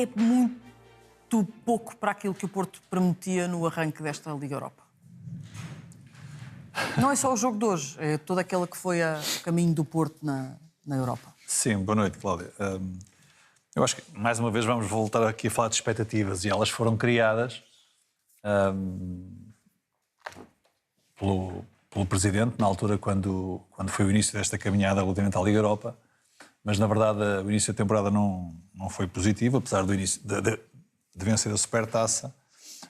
é muito pouco para aquilo que o Porto prometia no arranque desta Liga Europa. Não é só o jogo de hoje, é toda aquela que foi o caminho do Porto na Europa. Sim, boa noite, Cláudia. Eu acho que, mais uma vez, vamos voltar aqui a falar de expectativas, e elas foram criadas pelo Presidente, na altura, quando foi o início desta caminhada relativamente à Liga Europa, mas, na verdade, o início da temporada não foi positivo, apesar do início de vencer a Supertaça.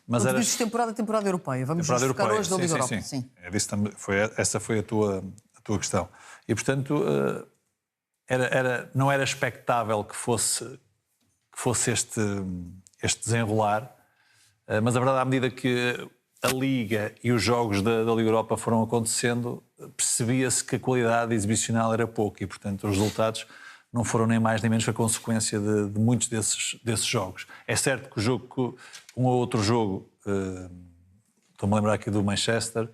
Mas tu dizes temporada europeia. Vamos nos focar hoje da Liga Europa. Sim. Essa foi a tua questão. E, portanto, não era expectável que fosse este desenrolar, mas a verdade, à medida que a Liga e os jogos da Liga Europa foram acontecendo, percebia-se que a qualidade exibicional era pouca e, portanto, os resultados não foram nem mais nem menos que a consequência de muitos desses jogos. É certo que um ou outro jogo, estou-me a lembrar aqui do Manchester...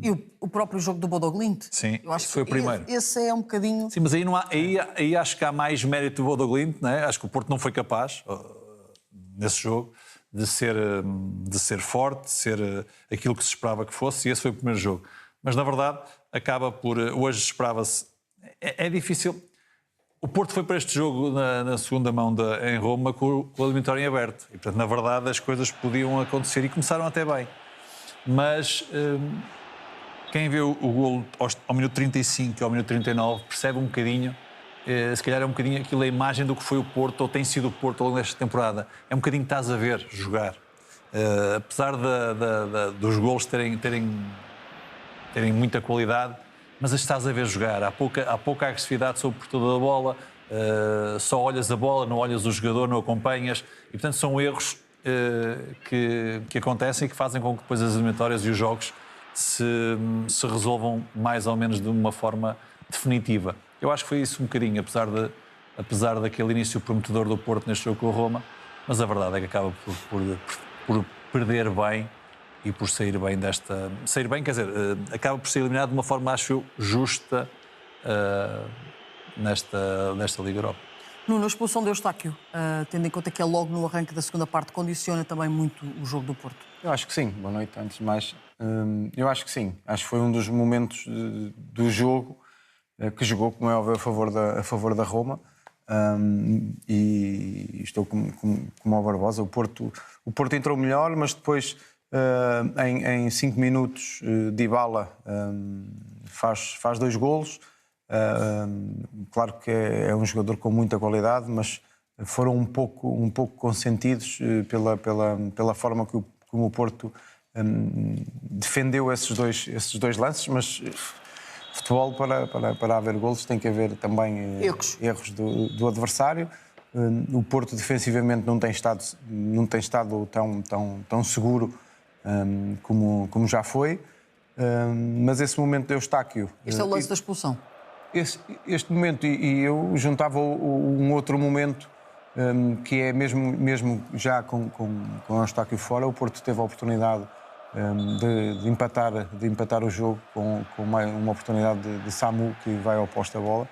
E o próprio jogo do Bodo Glimt? Sim, eu acho foi o primeiro. Esse é um bocadinho... Sim, mas aí acho que há mais mérito do Bodo Glimt, não é? Acho que o Porto não foi capaz, nesse jogo, de ser forte, de ser aquilo que se esperava que fosse, e esse foi o primeiro jogo. Mas, na verdade, acaba por... Hoje esperava-se... É difícil... O Porto foi para este jogo na segunda mão em Roma com a eliminatória em aberto. E, portanto, na verdade, as coisas podiam acontecer e começaram até bem. Mas quem vê o golo ao minuto 35 e ao minuto 39 percebe um bocadinho, se calhar é um bocadinho aquilo a imagem do que foi o Porto ou tem sido o Porto ao longo desta temporada. É um bocadinho que estás a ver jogar. Apesar dos golos terem muita qualidade, mas estás a ver jogar. Há pouca agressividade sobre o portador da bola, só olhas a bola, não olhas o jogador, não acompanhas. E, portanto, são erros que acontecem e que fazem com que depois as eliminatórias e os jogos se resolvam mais ou menos de uma forma definitiva. Eu acho que foi isso um bocadinho, apesar daquele início prometedor do Porto neste jogo com a Roma, mas a verdade é que acaba por perder bem e por sair bem desta... Sair bem, quer dizer, acaba por ser eliminado de uma forma, acho eu, justa nesta Liga Europa. Nuno, a expulsão de Eustáquio, tendo em conta que é logo no arranque da segunda parte, condiciona também muito o jogo do Porto? Eu acho que sim. Boa noite, antes de mais. Eu acho que sim. Acho que foi um dos momentos do jogo que jogou, como é óbvio, a favor da Roma. E estou como o Barbosa. O Porto entrou melhor, mas depois, em 5 minutos, Dybala faz 2 golos. Claro que é um jogador com muita qualidade, mas foram um pouco consentidos pela forma como o Porto defendeu esses dois lances, mas futebol, para haver golos, tem que haver também erros do adversário. O Porto defensivamente não tem estado tão seguro como já foi, mas esse momento de Eustáquio... Este é o lance da expulsão. Este momento, e eu juntava um outro momento, que é mesmo já com o Eustáquio fora, o Porto teve a oportunidade de empatar o jogo com uma oportunidade de Samu, que vai ao posto a bola,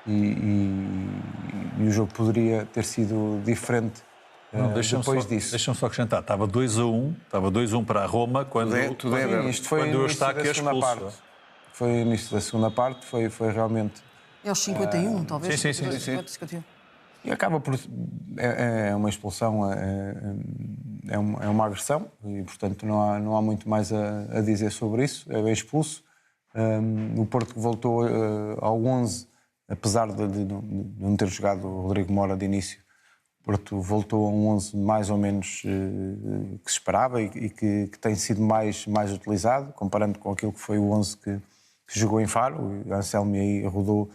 e o jogo poderia ter sido diferente depois disso. Deixa-me só acrescentar, estava 2-1 para a Roma quando o Eustáquio é expulso. Foi o início da segunda parte, foi realmente... É aos 51, talvez? Sim. 51. E acaba por... É uma expulsão, é uma agressão, e, portanto, não há muito mais a dizer sobre isso. É bem expulso. O Porto voltou ao 11, apesar de não ter jogado o Rodrigo Mora de início. O Porto voltou a um 11 mais ou menos que se esperava e que tem sido mais utilizado, comparando com aquilo que foi o 11 que jogou em Faro. O Anselmi aí rodou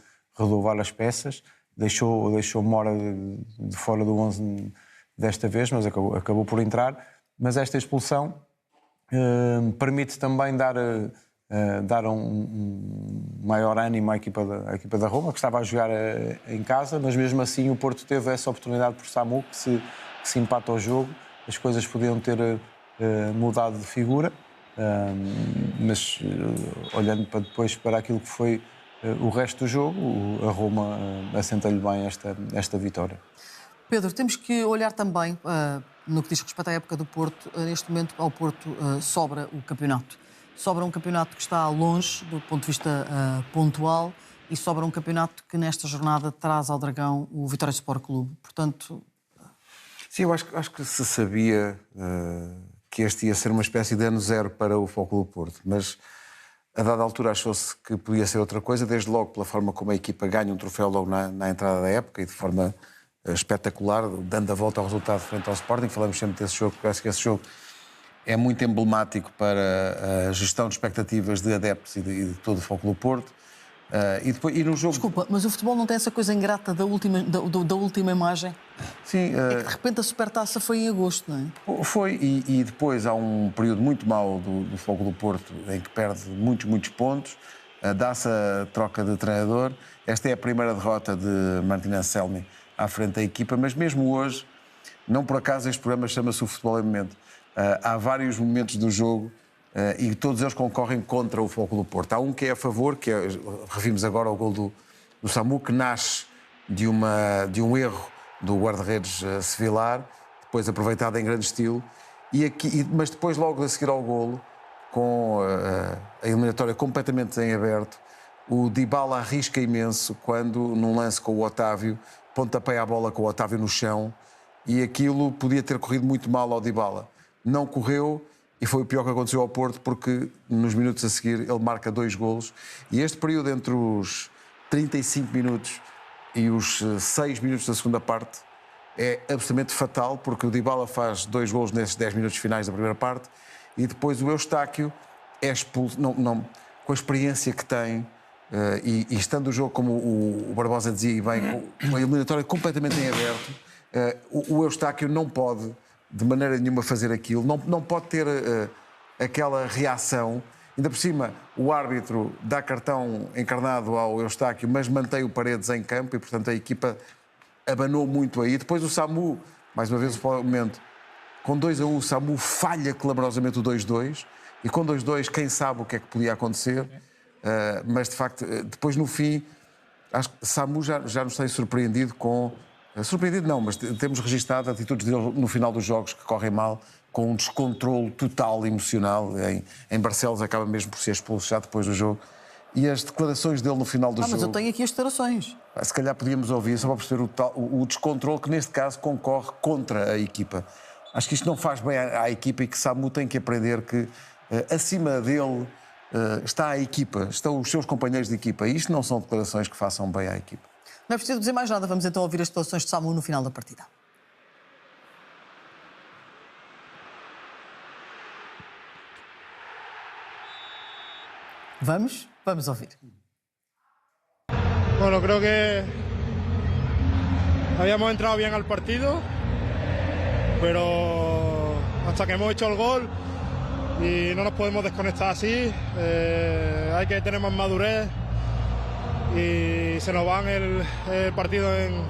várias peças, deixou Mora de fora do 11 desta vez, mas acabou por entrar. Mas esta expulsão permite também dar um maior ânimo à equipa da Roma, que estava a jogar em casa, mas mesmo assim o Porto teve essa oportunidade por Samu, que se empata ao jogo. As coisas podiam ter mudado de figura, mas olhando depois para aquilo que foi o resto do jogo, a Roma assenta-lhe bem esta vitória. Pedro, temos que olhar também, no que diz respeito à época do Porto, neste momento ao Porto sobra o campeonato. Sobra um campeonato que está longe do ponto de vista pontual e sobra um campeonato que nesta jornada traz ao Dragão o Vitória Sport Clube. Portanto... Sim, eu acho que se sabia que este ia ser uma espécie de ano zero para o Futebol Clube Porto, mas a dada altura achou-se que podia ser outra coisa, desde logo pela forma como a equipa ganha um troféu logo na entrada da época e de forma espetacular, dando a volta ao resultado frente ao Sporting. Falamos sempre desse jogo, parece que esse jogo é muito emblemático para a gestão de expectativas de adeptos e de todo o Futebol Clube Porto. E no jogo... Desculpa, mas o futebol não tem essa coisa ingrata da última imagem? Sim. É que de repente a Supertaça foi em agosto, não é? Foi, e depois há um período muito mau do Futebol Clube Porto em que perde muitos pontos, dá-se a troca de treinador. Esta é a primeira derrota de Martin Anselmi à frente da equipa, mas mesmo hoje, não por acaso este programa chama-se o Futebol em Momento. Há vários momentos do jogo e todos eles concorrem contra o Futebol Clube Porto. Há um que é a favor, que é, revimos agora o gol do Samu, que nasce de um erro do guarda-redes Sevilar, depois aproveitado em grande estilo, mas depois logo a seguir ao golo, com a eliminatória completamente em aberto, o Dybala arrisca imenso quando, num lance com o Otávio, pontapeia a bola com o Otávio no chão, e aquilo podia ter corrido muito mal ao Dybala. Não correu, e foi o pior que aconteceu ao Porto, porque nos minutos a seguir ele marca 2 golos. E este período entre os 35 minutos e os 6 minutos da segunda parte é absolutamente fatal, porque o Dybala faz 2 golos nesses 10 minutos finais da primeira parte e depois o Eustáquio é expulso, com a experiência que tem e estando o jogo, como o Barbosa dizia bem, com a eliminatória completamente em aberto, o Eustáquio não pode de maneira nenhuma fazer aquilo, não pode ter aquela reação. Ainda por cima, o árbitro dá cartão encarnado ao Eustáquio, mas mantém o Paredes em campo e, portanto, a equipa abanou muito aí. Depois o Samu, mais uma vez o momento, com 2-1, o Samu falha clamorosamente o 2-2 e com 2-2 quem sabe o que é que podia acontecer, mas de facto, depois no fim, acho que Samu já nos tem surpreendido com... Surpreendido não, mas temos registado atitudes dele no final dos jogos que correm mal, com um descontrole total emocional. Em Barcelos acaba mesmo por ser expulso já depois do jogo. E as declarações dele no final do jogo... Mas eu tenho aqui as declarações. Se calhar podíamos ouvir, só para perceber o descontrole que neste caso concorre contra a equipa. Acho que isto não faz bem à equipa e que Samu tem que aprender que acima dele está a equipa, estão os seus companheiros de equipa. E isto não são declarações que façam bem à equipa. Não é preciso dizer mais nada, vamos então ouvir as declarações de Samu no final da partida. Vamos ouvir. Bueno, creo que habíamos entrado bien al partido, pero hasta que hemos hecho el gol y no nos podemos desconectar así, hay que tener más madurez y se nos van el partido en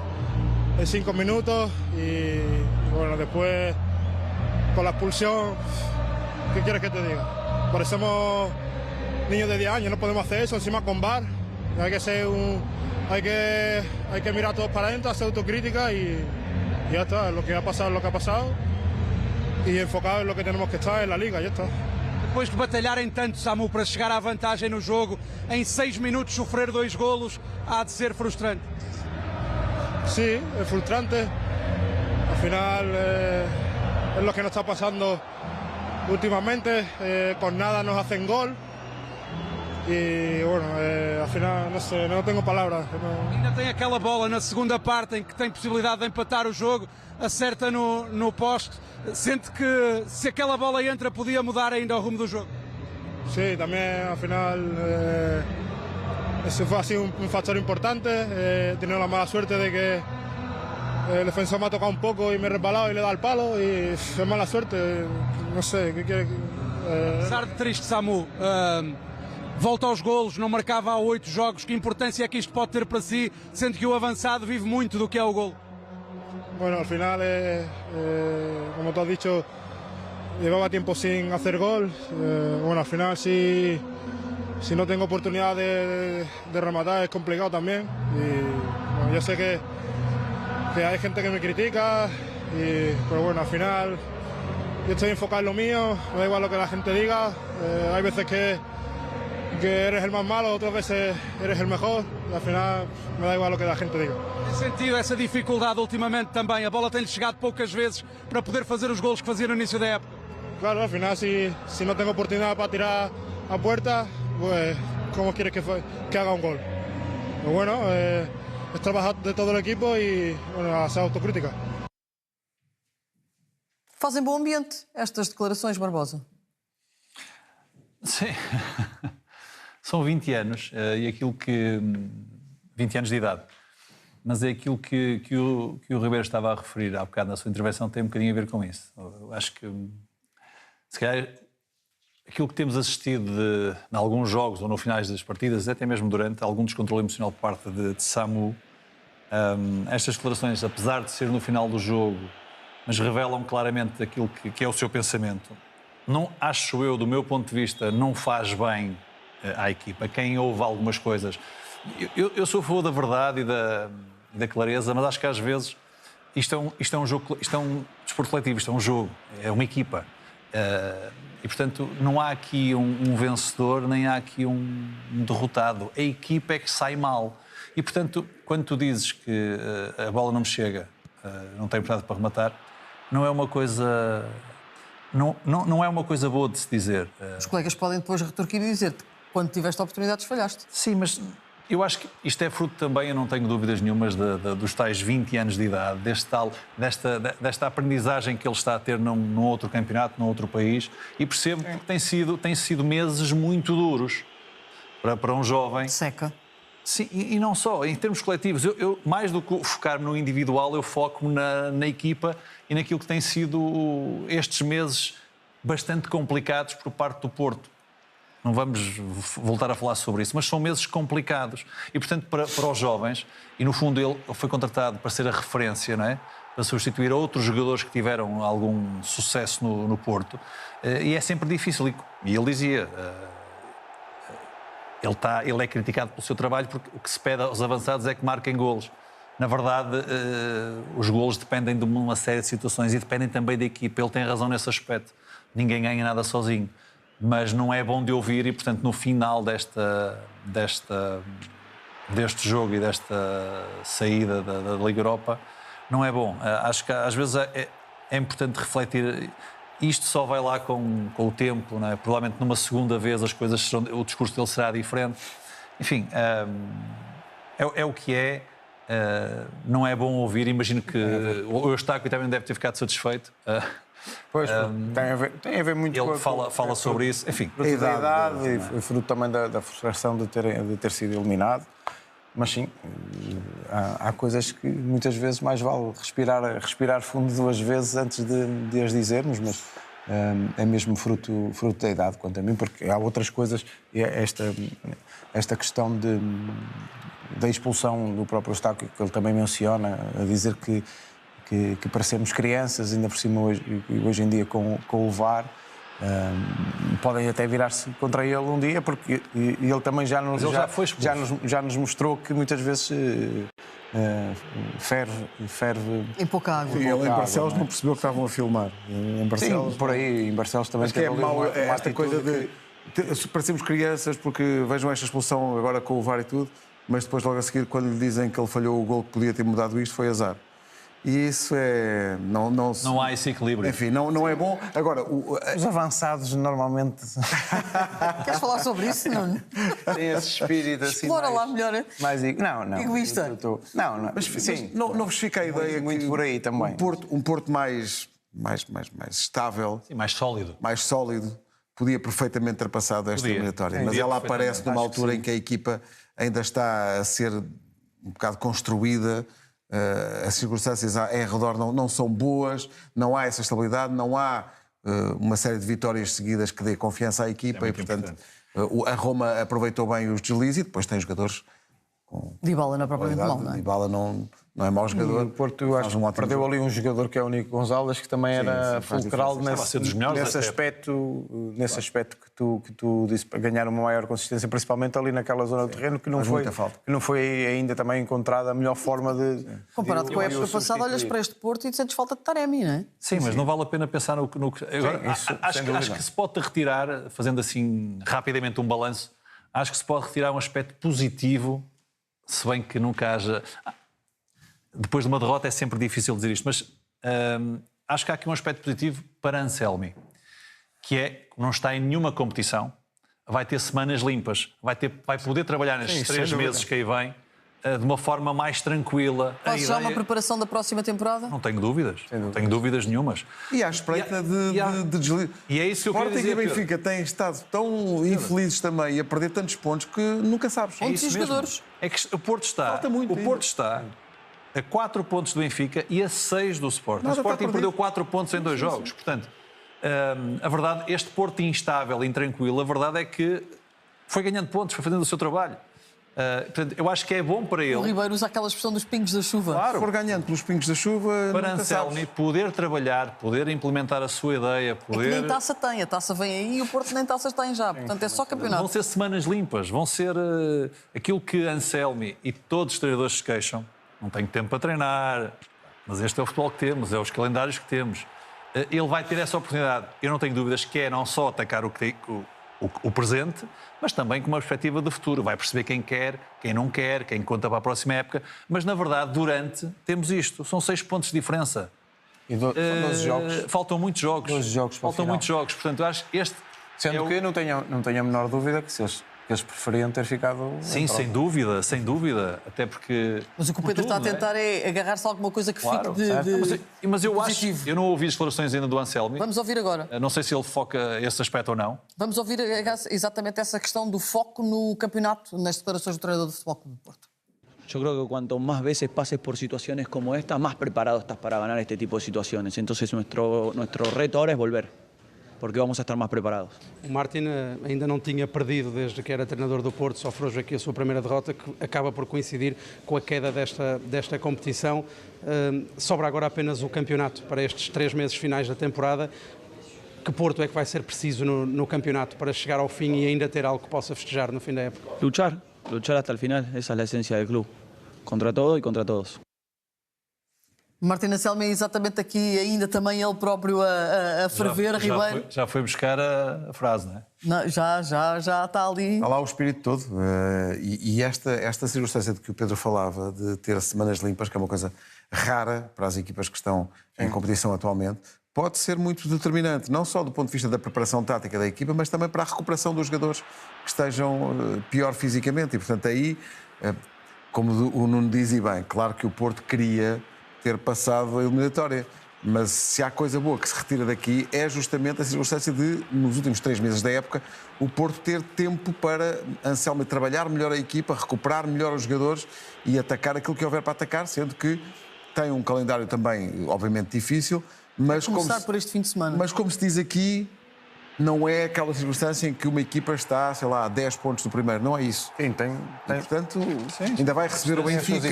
5 minutos y bueno, después con la expulsión, ¿qué quieres que te diga? Parecemos niños de 10 años, no podemos hacer eso, encima con VAR, hay que mirar todos para adentro, hacer autocrítica y ya está, lo que ha pasado es lo que ha pasado y enfocado en lo que tenemos que estar en la liga, ya está. Depois de batalharem tanto, Samu, para chegar à vantagem no jogo, em 6 minutos sofrer 2 golos, há de ser frustrante. Sí, es frustrante. Al final es lo que nos está pasando últimamente. Con nada nos hacen gol. E, bueno, al final, não sei, não tenho palavras. Ainda tem aquela bola na segunda parte em que tem possibilidade de empatar o jogo, acerta no poste. Sente que se aquela bola entra podia mudar ainda o rumo do jogo? Sí, también al final ese fue así un factor importante. He tenido la mala suerte de que el defensor me ha tocado un poco y me he resbalado y le he dado el palo y es mala suerte. No sé, ¿qué quiere? Apesar de triste, Samu, volta aos golos, não marcava há 8 jogos. Que importância é que isto pode ter para si, sendo que o avançado vive muito do que é o golo? Bueno, al final, como tú has dicho, llevaba tiempo sin hacer gol. Bueno, al final si no tengo oportunidad de rematar es complicado también. Y bueno, yo sé que que hay gente que me critica, pero bueno, al final yo estoy enfocado en lo mío, me da igual lo que la gente diga. Hay veces que eres el más malo, otras veces eres el mejor, y al final me da igual lo que la gente diga. Tem sentido essa dificuldade ultimamente também? A bola tem-lhe chegado poucas vezes para poder fazer os golos que fazia no início da época. Claro, al final si no tengo oportunidad para tirar a puerta, pues ¿cómo quieres que haga un gol? Pero bueno, es trabajar de todo el equipo y bueno, hacer autocrítica. Fazem bom ambiente estas declarações, Barbosa. Sim. São 20 anos e aquilo que... 20 anos de idade. Mas é aquilo que o Ribeiro estava a referir há bocado na sua intervenção tem um bocadinho a ver com isso. Eu acho que, se calhar, aquilo que temos assistido em alguns jogos ou no finais das partidas, até mesmo durante, algum descontrole emocional por parte de Samu, estas declarações, apesar de ser no final do jogo, mas revelam claramente aquilo que é o seu pensamento. Não acho eu, do meu ponto de vista, não faz bem à equipa. Quem ouve algumas coisas... Eu sou a favor da verdade e da clareza, mas acho que às vezes isto é um jogo, isto é um desporto coletivo, isto é um jogo, é uma equipa. E, portanto, não há aqui um vencedor, nem há aqui um derrotado. A equipa é que sai mal. E, portanto, quando tu dizes que a bola não me chega, não tem oportunidade para rematar, não é uma coisa... Não é uma coisa boa de se dizer. Os colegas podem depois retorquir e dizer-te que quando tiveste oportunidades falhaste. Sim, mas eu acho que isto é fruto também, eu não tenho dúvidas nenhumas, dos tais 20 anos de idade, desta aprendizagem que ele está a ter num outro campeonato, num outro país, e percebo que têm sido meses muito duros para um jovem. Seca. Sim, e não só, em termos coletivos. Eu mais do que focar-me no individual, eu foco-me na equipa e naquilo que têm sido estes meses bastante complicados por parte do Porto. Não vamos voltar a falar sobre isso, mas são meses complicados. E, portanto, para os jovens, e no fundo ele foi contratado para ser a referência, não é? Para substituir outros jogadores que tiveram algum sucesso no Porto, e é sempre difícil. E ele dizia... Ele é criticado pelo seu trabalho porque o que se pede aos avançados é que marquem golos. Na verdade, os golos dependem de uma série de situações e dependem também da equipa. Ele tem razão nesse aspecto. Ninguém ganha nada sozinho. Mas não é bom de ouvir e, portanto, no final deste jogo e desta saída da Liga Europa, não é bom. Acho que às vezes é importante refletir. Isto só vai lá com o tempo, não é? Provavelmente numa segunda vez as coisas serão, o discurso dele será diferente. Enfim, é o que é. Não é bom ouvir. Imagino que o Eustáquio também deve ter ficado satisfeito. Pois, tem a ver muito ele com... fala sobre isso. Enfim, a idade e fruto também da frustração de ter sido eliminado. Mas sim, há coisas que muitas vezes mais vale respirar fundo 2 vezes antes de as dizermos, mas é mesmo fruto da idade, quanto a mim, porque há outras coisas, esta questão da expulsão do próprio Eustáquio, que ele também menciona, a dizer que parecemos crianças, ainda por cima hoje em dia com o VAR, podem até virar-se contra ele um dia, porque ele também já nos mostrou que muitas vezes ferve em pouca água. Sim, ele em Barcelos não percebeu que estavam a filmar. Em Barcelos, sim, por aí, em Barcelos também. Acho que é mau esta coisa de parecemos crianças, porque vejam esta expulsão agora com o VAR e tudo, mas depois logo a seguir, quando lhe dizem que ele falhou o gol que podia ter mudado isto, foi azar. E isso é... Não há esse equilíbrio. Enfim, não é bom. Agora, os avançados normalmente... Queres falar sobre isso, Nuno? Tem esse espírito assim... Explora lá melhor. Não. Egoísta. Sim. Não vos fica a ideia muito que por aí também. Um Porto mais estável... Sim, mais sólido. Mais sólido, podia perfeitamente ter passado esta eliminatória. Mas ela aparece numa altura em que a equipa ainda está a ser um bocado construída... as circunstâncias em redor não são boas, não há essa estabilidade, não há uma série de vitórias seguidas que dê confiança à equipa e, portanto, a Roma aproveitou bem os deslizes e depois tem jogadores com... Dybala não é propriamente mal, não é? Dybala não não é mau jogador. O Porto, eu acho que perdeu ali um jogador que é o Nico Gonzalez, que também era fulcral nesse aspecto que tu disse, para ganhar uma maior consistência, principalmente ali naquela zona do terreno, que não foi ainda também encontrada a melhor forma de... Comparado com a época passada, olhas para este Porto e sentes falta de Taremi, não é? Sim, mas não vale a pena pensar no... Agora, acho que se pode retirar, fazendo assim rapidamente um balanço, acho que se pode retirar um aspecto positivo, se bem que nunca haja... Depois de uma derrota é sempre difícil dizer isto, mas acho que há aqui um aspecto positivo para Anselmi, que é, não está em nenhuma competição, vai ter semanas limpas, vai poder trabalhar nestes 3 meses que aí vem de uma forma mais tranquila. Faz já uma preparação da próxima temporada? Não tenho dúvidas, não tenho dúvidas nenhumas. E à espreita de deslize. E é isso que eu queria dizer. Sporting e Benfica têm estado tão infelizes também e a perder tantos pontos que nunca sabes. Pontos e jogadores. É que o Porto está... Falta muito o Porto está a 4 pontos do Benfica e a 6 do Sporting. O Sporting perdeu 4 pontos em 2 jogos. Portanto, a verdade, este Porto instável, intranquilo, a verdade é que foi ganhando pontos, foi fazendo o seu trabalho. Portanto, eu acho que é bom para ele. O Ribeiro usa aquela expressão dos pingos da chuva. Claro. Se for ganhando pelos pingos da chuva, para Anselmi poder trabalhar, poder implementar a sua ideia, poder... É que nem taça tem, a taça vem aí e o Porto nem taças tem já. Portanto, é só campeonato. Vão ser semanas limpas, vão ser aquilo que Anselmi e todos os treinadores se queixam. Não tenho tempo para treinar, mas este é o futebol que temos, é os calendários que temos. Ele vai ter essa oportunidade. Eu não tenho dúvidas que é não só atacar o presente, mas também com uma perspectiva de futuro. Vai perceber quem quer, quem não quer, quem conta para a próxima época. Mas, na verdade, temos isto. São 6 pontos de diferença. E são 12 jogos. Faltam muitos jogos. 12 jogos para Faltam muitos jogos. Portanto, eu acho que este... Sendo que não tenho a menor dúvida que eles preferiam ter ficado... Sim, sem dúvida. Até porque... Mas o que o Pedro está a tentar é agarrar-se a alguma coisa que claro, fique mas eu positivo. acho... Eu não ouvi as declarações ainda do Anselmi. Vamos ouvir agora. Não sei se ele foca esse aspecto ou não. Vamos ouvir exatamente essa questão do foco no campeonato, nas declarações do treinador de Futebol Clube do Porto. Yo creo que cuanto más veces pases por situaciones como esta, más preparado estás para ganar este tipo de situaciones. Entonces nuestro reto ahora es volver, porque vamos a estar más preparados. O Martin ainda não tinha perdido desde que era treinador do Porto, sofreu hoje aqui a sua primeira derrota, que acaba por coincidir com a queda desta competição. Sobra agora apenas o campeonato para estes 3 meses finais da temporada. Que Porto é que vai ser preciso no campeonato para chegar ao fim e ainda ter algo que possa festejar no fim da época? Luchar hasta el final, esa es la esencia del club, contra todo y contra todos. Martin Anselmi é exatamente aqui, ainda também ele próprio a ferver, Ribeiro. Já foi buscar a frase, não é? Não, já está ali. Está lá o espírito todo. E esta circunstância de que o Pedro falava, de ter semanas limpas, que é uma coisa rara para as equipas que estão em competição atualmente, pode ser muito determinante, não só do ponto de vista da preparação tática da equipa, mas também para a recuperação dos jogadores que estejam pior fisicamente. E, portanto, aí, como o Nuno diz e bem, claro que o Porto queria ter passado a eliminatória, mas se há coisa boa que se retira daqui é justamente a circunstância de, nos últimos 3 meses da época, o Porto ter tempo para Anselmi trabalhar melhor a equipa, recuperar melhor os jogadores e atacar aquilo que houver para atacar, sendo que tem um calendário também, obviamente, difícil, mas começar por este fim de semana. Mas como se diz aqui, não é aquela circunstância em que uma equipa está, sei lá, a 10 pontos do primeiro. Não é isso. Sim, tem. E, portanto, ainda vai receber o Benfica,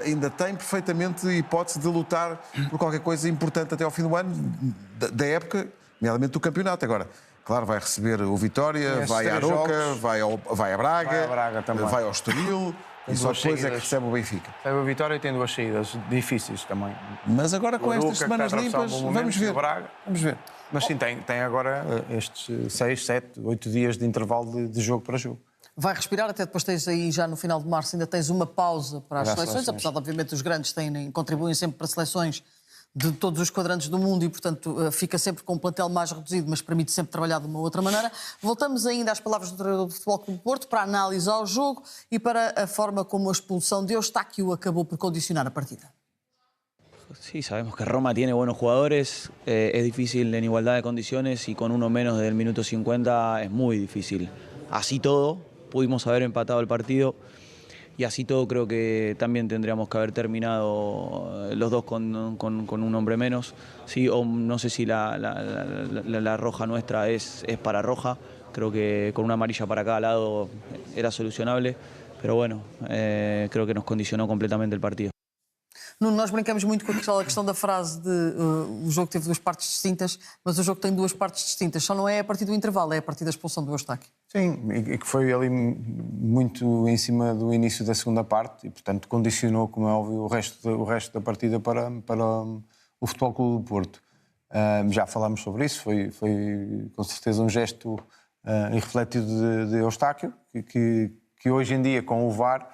ainda tem perfeitamente hipótese de lutar por qualquer coisa importante até ao fim do ano, da época, nomeadamente do campeonato. Agora, claro, vai receber o Vitória, vai à Aroca, vai a Braga, também. Vai ao Estoril. E só depois é que recebe o Benfica. Recebe o Vitória e tem 2 saídas difíceis também. Mas agora com estas semanas limpas, vamos ver. Vamos ver. Mas sim, tem agora estes 6, 7, 8 dias de intervalo de jogo para jogo. Vai respirar, até depois tens aí já no final de março, ainda tens uma pausa para as seleções, apesar de obviamente os grandes contribuem sempre para seleções de todos os quadrantes do mundo e, portanto, fica sempre com um plantel mais reduzido, mas permite sempre trabalhar de uma outra maneira. Voltamos ainda às palavras do treinador do Futebol Clube do Porto para analisar o jogo e para a forma como a expulsão de Eustáquio acabou por condicionar a partida. Sí, sabemos que Roma tiene buenos jugadores, es difícil en igualdad de condiciones y con uno menos desde el minuto 50 es muy difícil. Así todo, pudimos haber empatado el partido y así todo creo que también tendríamos que haber terminado los dos con un hombre menos. Sí, o no sé si la roja nuestra es para roja, creo que con una amarilla para cada lado era solucionable, pero bueno, creo que nos condicionó completamente el partido. Nós brincamos muito com aquela questão da frase de o jogo teve duas partes distintas, mas o jogo tem duas partes distintas. Só não é a partir do intervalo, é a partir da expulsão do Eustáquio. Sim, e que foi ali muito em cima do início da segunda parte e, portanto, condicionou, como é óbvio, o resto da partida para o Futebol Clube do Porto. Já falámos sobre isso, foi com certeza um gesto irrefletido de Eustáquio, que hoje em dia, com o VAR,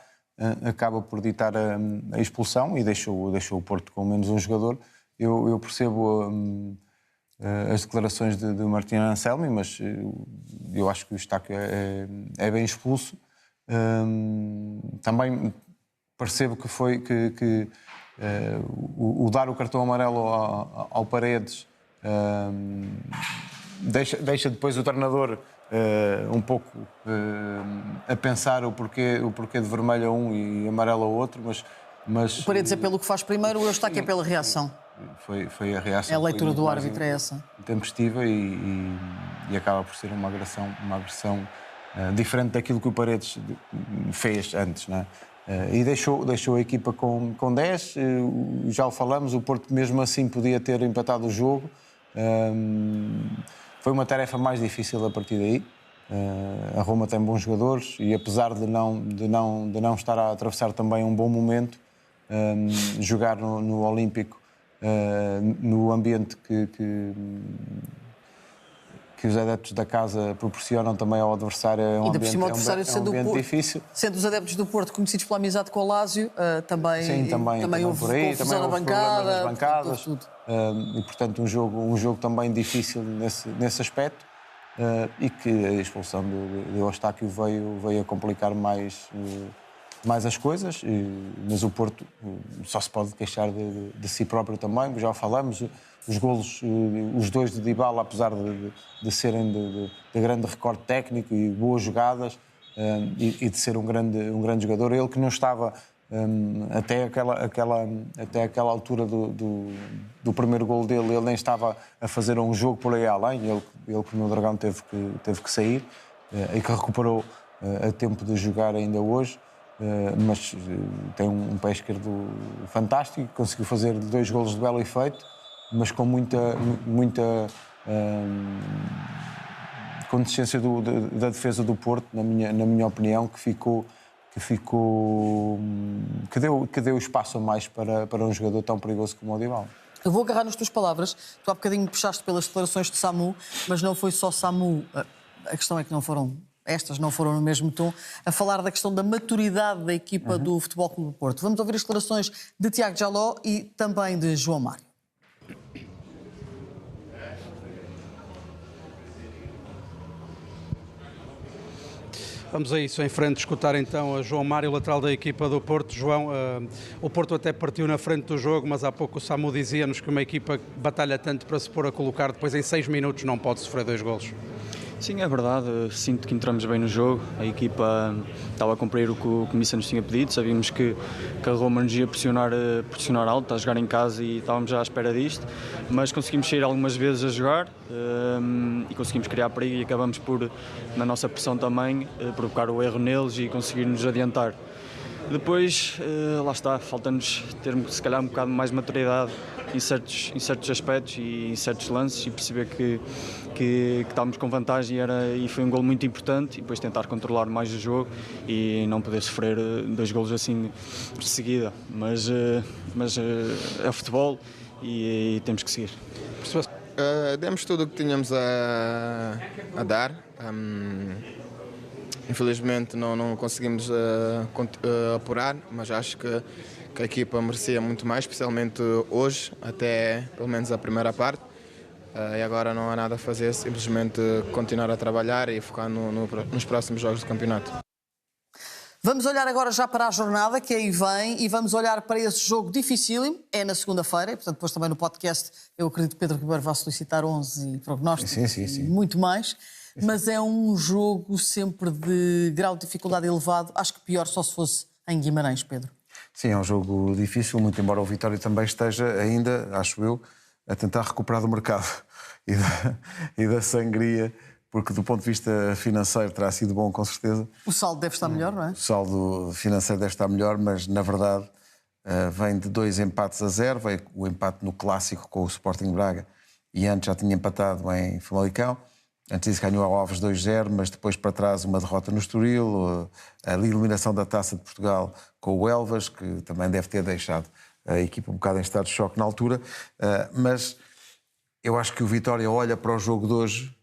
acaba por ditar a expulsão e deixou o Porto com menos um jogador. Eu percebo as declarações de Martín Anselmi, mas eu acho que o Eustáquio é bem expulso. Também percebo que o dar o cartão amarelo ao Paredes deixa depois o treinador um pouco a pensar o porquê de vermelho a um e amarelo ao outro, mas O Paredes é pelo que faz primeiro, o Eustáquio é pela reação. Foi a reação. É a leitura do árbitro, é essa. Intempestiva e acaba por ser uma agressão diferente daquilo que o Paredes fez antes, não é? E deixou a equipa com 10, já o falamos, o Porto mesmo assim podia ter empatado o jogo. Foi uma tarefa mais difícil a partir daí. A Roma tem bons jogadores e apesar de não estar a atravessar também um bom momento, jogar no Olímpico, no ambiente que os adeptos da casa proporcionam também ao adversário, é um ambiente difícil. Sendo os adeptos do Porto conhecidos pela amizade com o Lásio, também houve por aí, confusão na bancada. Bancadas, e portanto um jogo também difícil nesse aspecto, e que a expulsão de Eustáquio veio a complicar mais as coisas, mas o Porto só se pode queixar de si próprio também, já falamos. Os golos, os dois de Dybala, apesar de serem de grande recorde técnico e boas jogadas, e de ser um grande jogador, ele que não estava até aquela altura do primeiro golo dele, ele nem estava a fazer um jogo por aí além, ele que no Dragão teve que sair, e que recuperou a tempo de jogar ainda hoje, mas tem um pé esquerdo fantástico, conseguiu fazer 2 golos de belo efeito, mas com muita condescendência da defesa do Porto, na minha opinião, que deu espaço a mais para um jogador tão perigoso como o Dybala. Eu vou agarrar nas tuas palavras. Tu há bocadinho puxaste pelas declarações de Samu, mas não foi só Samu. A questão é que não foram no mesmo tom, a falar da questão da maturidade da equipa do Futebol Clube do Porto. Vamos ouvir as declarações de Tiago Jaló e também de João Mário. Vamos a isso, em frente, escutar então a João Mário, lateral da equipa do Porto. João, o Porto até partiu na frente do jogo, mas há pouco o Samu dizia-nos que uma equipa que batalha tanto para se pôr a colocar, depois em 6 minutos não pode sofrer 2 golos. Sim, é verdade. Sinto que entramos bem no jogo. A equipa estava a cumprir o que o Comissão nos tinha pedido. Sabíamos que a Roma nos ia pressionar alto, a jogar em casa, e estávamos já à espera disto. Mas conseguimos sair algumas vezes a jogar e conseguimos criar perigo e acabamos por, na nossa pressão também, provocar o erro neles e conseguir nos adiantar. Depois, lá está, falta-nos ter se calhar um bocado mais maturidade em certos aspectos e em certos lances, e perceber que estávamos com vantagem e foi um golo muito importante, e depois tentar controlar mais o jogo e não poder sofrer 2 golos assim de seguida. Mas é futebol e temos que seguir. Demos tudo o que tínhamos a dar. Infelizmente não conseguimos apurar, mas acho que a equipa merecia muito mais, especialmente hoje, até pelo menos a primeira parte. E agora não há nada a fazer, simplesmente continuar a trabalhar e focar nos próximos jogos do campeonato. Vamos olhar agora já para a jornada que aí vem e vamos olhar para esse jogo dificílimo. É na segunda-feira, e portanto depois também no podcast eu acredito que Pedro Ribeiro vai solicitar 11 e prognósticos e muito mais. Mas é um jogo sempre de grau de dificuldade elevado. Acho que pior só se fosse em Guimarães, Pedro. Sim, é um jogo difícil, muito embora o Vitória também esteja ainda, acho eu, a tentar recuperar do mercado e da sangria, porque do ponto de vista financeiro terá sido bom, com certeza. O saldo deve estar melhor, não é? O saldo financeiro deve estar melhor, mas na verdade vem de 2 empates a 0, veio o empate no Clássico com o Sporting Braga e antes já tinha empatado em Famalicão. Antes disso ganhou ao Aves 2-0, mas depois para trás uma derrota no Estoril, a eliminação da Taça de Portugal com o Elvas, que também deve ter deixado a equipa um bocado em estado de choque na altura. Mas eu acho que o Vitória olha para o jogo de hoje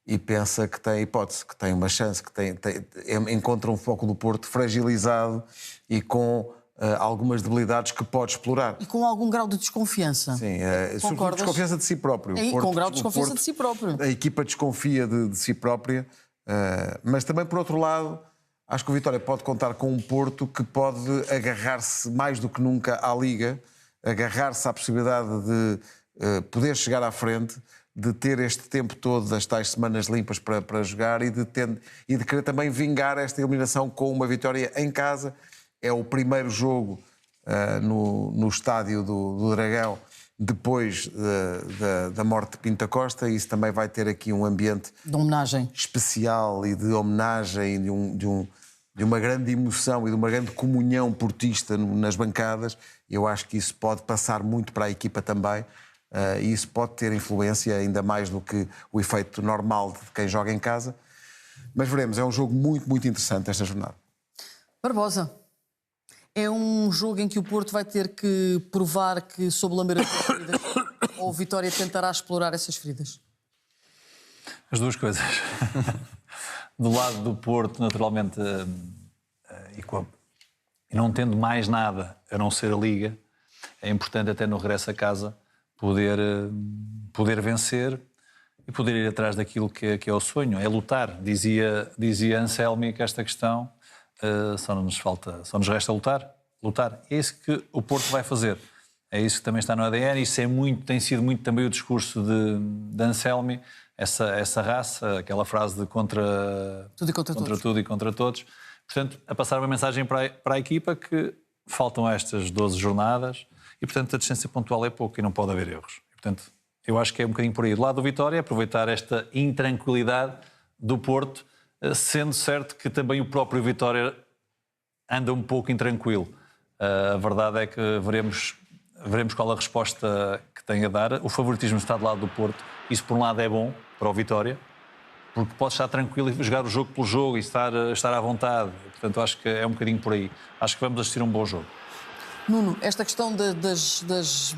e pensa que tem hipótese, que tem uma chance, que encontra um Foco do Porto fragilizado e com algumas debilidades que pode explorar. E com algum grau de desconfiança. Sim, sobretudo desconfiança de si próprio. Com grau de desconfiança de si próprio. A equipa desconfia de si própria, mas também, por outro lado, acho que o Vitória pode contar com um Porto que pode agarrar-se mais do que nunca à Liga, agarrar-se à possibilidade de poder chegar à frente, de ter este tempo todo das tais semanas limpas para jogar e de querer também vingar esta eliminação com uma vitória em casa. É o primeiro jogo no estádio do Dragão depois da morte de Pinto da Costa, e isso também vai ter aqui um ambiente de homenagem especial e de homenagem, de uma grande emoção e de uma grande comunhão portista nas bancadas. Eu acho que isso pode passar muito para a equipa também, e isso pode ter influência ainda mais do que o efeito normal de quem joga em casa. Mas veremos, é um jogo muito, muito interessante esta jornada. Barbosa, é um jogo em que o Porto vai ter que provar que soube lamber as feridas, ou o Vitória tentará explorar essas feridas? As duas coisas. Do lado do Porto, naturalmente, e não tendo mais nada a não ser a Liga, é importante até no regresso a casa poder vencer e poder ir atrás daquilo que é o sonho, é lutar. Dizia Anselmi que esta questão só nos resta lutar. É isso que o Porto vai fazer. É isso que também está no ADN. Isso tem sido muito também o discurso de Anselmi, essa raça, aquela frase de contra tudo e contra todos. Portanto, a passar uma mensagem para a equipa que faltam estas 12 jornadas e, portanto, a distância pontual é pouco e não pode haver erros. E, portanto, eu acho que é um bocadinho por aí. Do lado do Vitória, aproveitar esta intranquilidade do Porto, sendo certo que também o próprio Vitória anda um pouco intranquilo. A verdade é que veremos qual a resposta que tem a dar. O favoritismo está do lado do Porto. Isso, por um lado, é bom para o Vitória, porque pode estar tranquilo e jogar o jogo pelo jogo e estar à vontade. Portanto, acho que é um bocadinho por aí. Acho que vamos assistir a um bom jogo. Nuno, esta questão das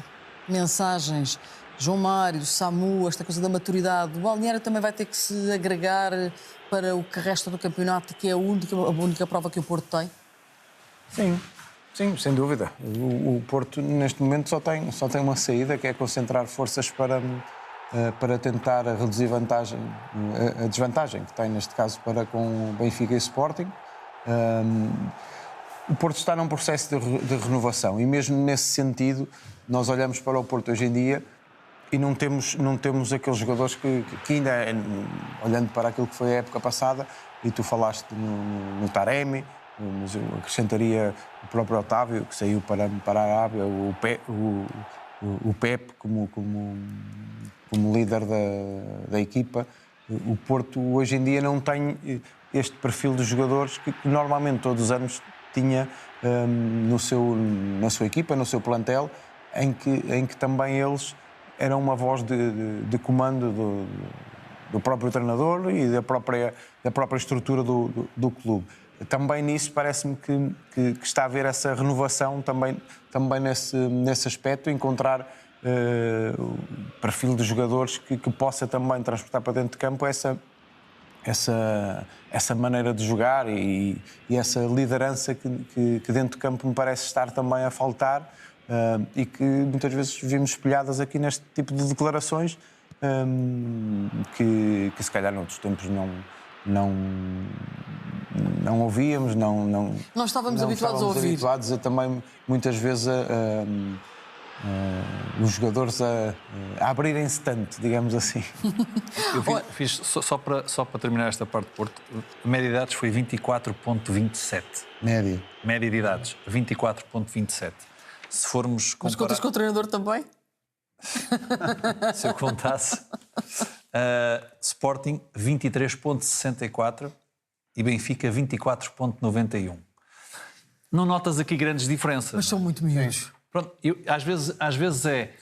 mensagens, João Mário, Samu, esta coisa da maturidade, o Balneário também vai ter que se agregar para o que resta do campeonato, que é a única prova que o Porto tem? Sim, sem dúvida. O Porto, neste momento, só tem uma saída, que é concentrar forças para tentar reduzir a desvantagem que tem, neste caso, para com o Benfica e o Sporting. O Porto está num processo de renovação e, mesmo nesse sentido, nós olhamos para o Porto hoje em dia e não temos aqueles jogadores que ainda, olhando para aquilo que foi a época passada, e tu falaste no Taremi, mas eu acrescentaria o próprio Otávio, que saiu para a Arábia, o Pep como líder da equipa. O Porto hoje em dia não tem este perfil de jogadores que normalmente todos os anos tinha na sua equipa, no seu plantel, em que também eles eram uma voz de comando do próprio treinador e da própria estrutura do clube. Também nisso parece-me que está a haver essa renovação também nesse aspecto, encontrar o perfil de jogadores que possa também transportar para dentro de campo essa maneira de jogar e essa liderança que dentro de campo me parece estar também a faltar, e que muitas vezes vimos espelhadas aqui neste tipo de declarações, que se calhar noutros tempos não ouvíamos, não estávamos habituados a ouvir. Habituados a também muitas vezes os jogadores a abrirem-se tanto, digamos assim. Eu fiz só para terminar esta parte do Porto, a média de idades foi 24,27. Média de idades, 24,27. Se formos comparar... Mas contas com o treinador também? Se eu contasse... Sporting 23,64 e Benfica 24,91. não notas aqui grandes diferenças. Mas são muito miúdos. Pronto, às vezes é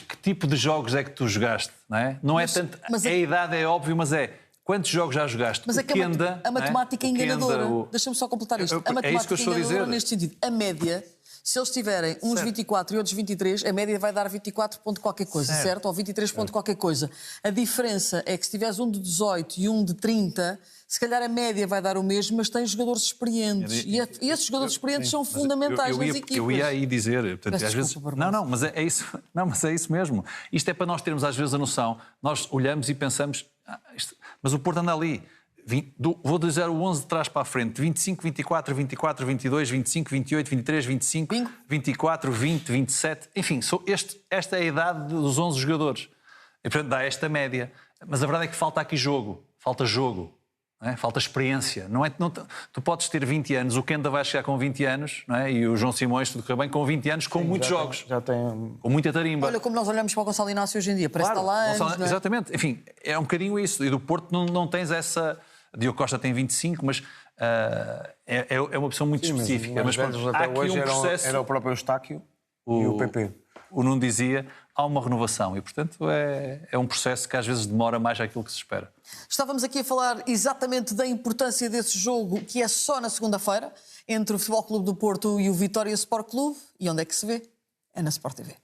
que tipo de jogos é que tu jogaste, não é? Não é tanto. A idade é óbvio, mas é quantos jogos já jogaste? Mas é que a matemática é enganadora. Deixa-me só completar isto. A matemática é enganadora neste sentido. A média, se eles tiverem uns 24 e outros 23, a média vai dar 24 ponto qualquer coisa, certo? Ou 23 ponto qualquer coisa. A diferença é que se tiveres um de 18 e um de 30, se calhar a média vai dar o mesmo, mas tem jogadores experientes. E esses jogadores experientes são fundamentais nas equipas. Eu ia aí dizer, portanto, às vezes, desculpa, mas é isso, mas é isso mesmo. Isto é para nós termos às vezes a noção. Nós olhamos e pensamos, mas o Porto anda ali. Vou dizer o 11 de trás para a frente: 25, 24, 24, 22, 25, 28, 23, 25, 24, 20, 27. Enfim, esta é a idade dos 11 jogadores. E portanto dá esta média. Mas a verdade é que falta aqui jogo. Falta jogo. Não é? Falta experiência. Tu podes ter 20 anos, o Kenda vai chegar com 20 anos, não é? E o João Simões, tudo correu bem, com 20 anos, com muitos jogos. Com muita tarimba. Olha como nós olhamos para o Gonçalo Inácio hoje em dia. Parece que está lá anos, não é? Exatamente. Enfim, é um bocadinho isso. E do Porto não tens essa... Diogo Costa tem 25, mas é uma opção muito específica. Mas até hoje era o próprio Eustáquio e o PP. O Nuno dizia, há uma renovação e, portanto, é um processo que às vezes demora mais àquilo que se espera. Estávamos aqui a falar exatamente da importância desse jogo, que é só na segunda-feira, entre o Futebol Clube do Porto e o Vitória Sport Clube. E onde é que se vê? É na Sport TV.